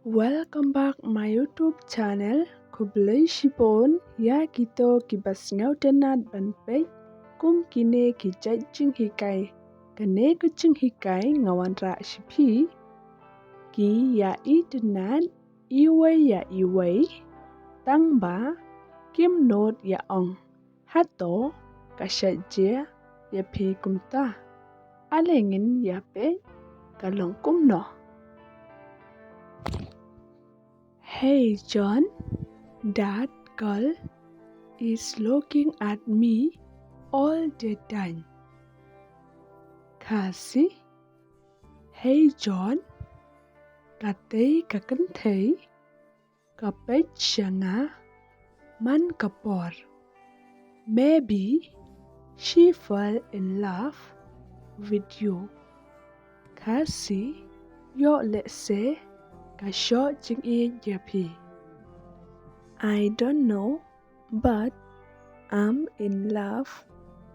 Welcome back my YouTube channel. Kublai shipon ya kito kibasngau tenat banpej kum kine kijaj jing hikai. Kane kucing hikai ngawan ra shipi. Ki ya tenat iway ya iway. Tang ba kim not ya ong. Hato kashaje ya pi kumta. Alengin ya pe kalong kumno. Hey John, that girl is looking at me all the time. Cassie, hey John, katay kakantay, kapet siya nga, man kapor. Maybe she fell in love with you. Cassie, yo let's say, kasho jing e japi. I don't know, but I'm in love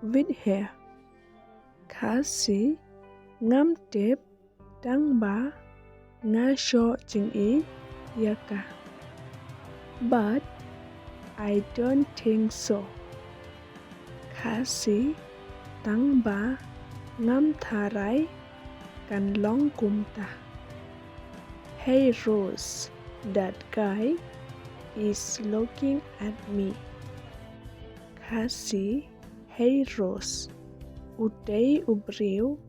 with her. Kasi ngam tep tang ba nga sho jing e yaka. But I don't think so. Kasi tang ba ngam tharai kan long kumta. Hey Rose, that guy is looking at me. Kasi, hey Rose, utay ubriw,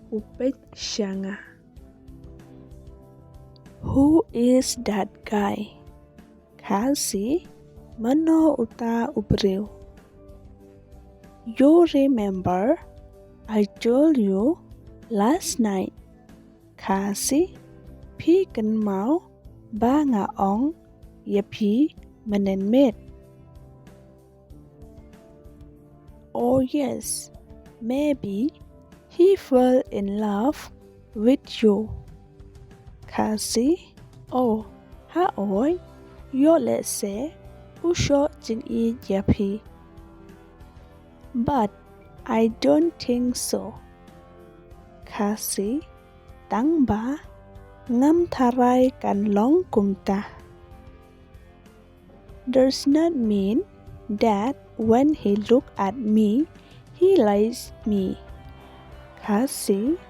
upet siya nga. Who is that guy? Kasi, mano uta ubriw. You remember, I told you last night. Kasi, pi kan mau ba nga ong ya pi manenmet. Oh yes, maybe he fell in love with you. Kasi, oh, ha oi, yo let's say, usho jin e yapi. But I don't think so. Kasi, tang ba ngam tharai kan long kumta. Does not mean that when he look at me, he likes me. Kasi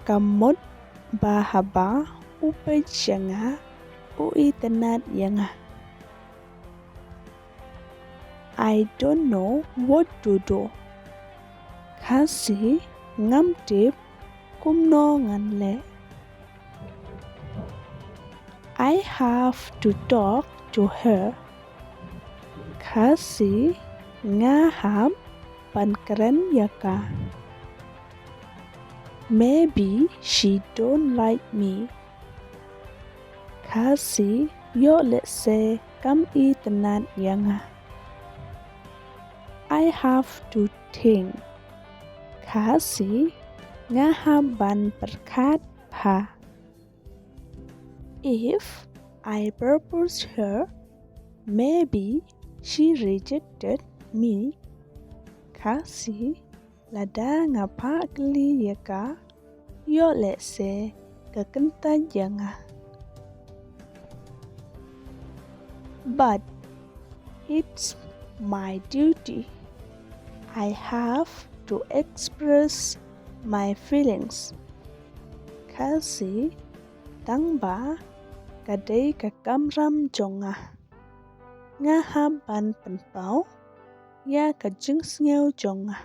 kamot bahaba upay siya nga uitanat yang. I don't know what to do. Kasi ngam tip kumno ngan le. I have to talk to her. Kasi nga ham pankeren yaka. Maybe she don't like me. Kasi yo let's say kam I tenat yang. I have to think. Kasi nga ham ban perkat pa. If I proposed her, maybe she rejected me. Kasi lada ngapa kli yaka, yo let's say kakenta janga. But it's my duty. I have to express my feelings. Kasi tang ba kadai kakamram jonga. Nga haban penpau ya kajeng sngew jonga.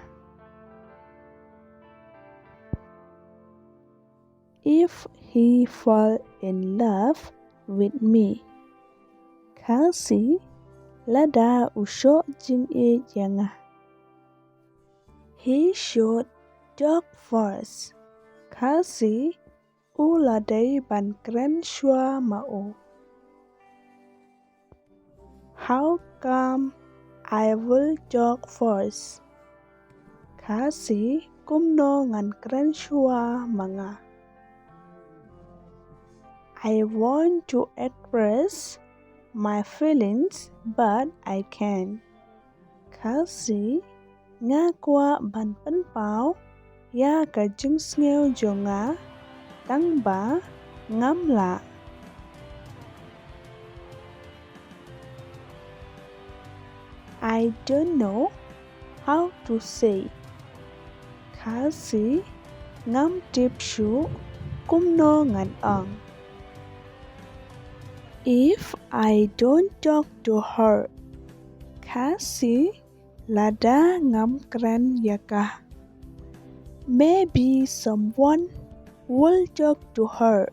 If he fall in love with me, kasi lada usho jing e janga. He should talk first. Kasi uladai ban kren shua mau. How come I will talk first? Kasi kumno ngan kren shua manga. I want to express my feelings but I can't. Kasi nga kwa ban penpau ya kajeng sngew jonga tang ba ngam la. I don't know how to say. Kasi ngam tip shu kum no ngan ang. If I don't talk to her, kasi lada ngam kran yaka. Maybe someone will talk to her.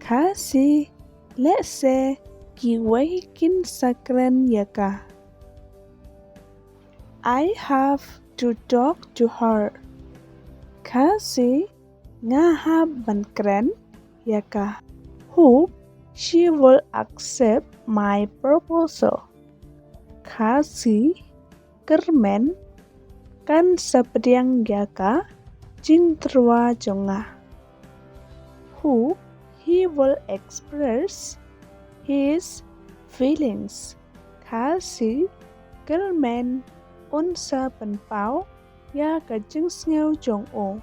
Kasi let's say kiwai kin sakran yaka. I have to talk to her. Kasi ngaha bankran yaka. Hope she will accept my proposal. Kasi kermen kan sapriang yaka jing trua jonga. Hope he will express his feelings. Kasi kermen unsa penpau ya ka jing sngew jong o.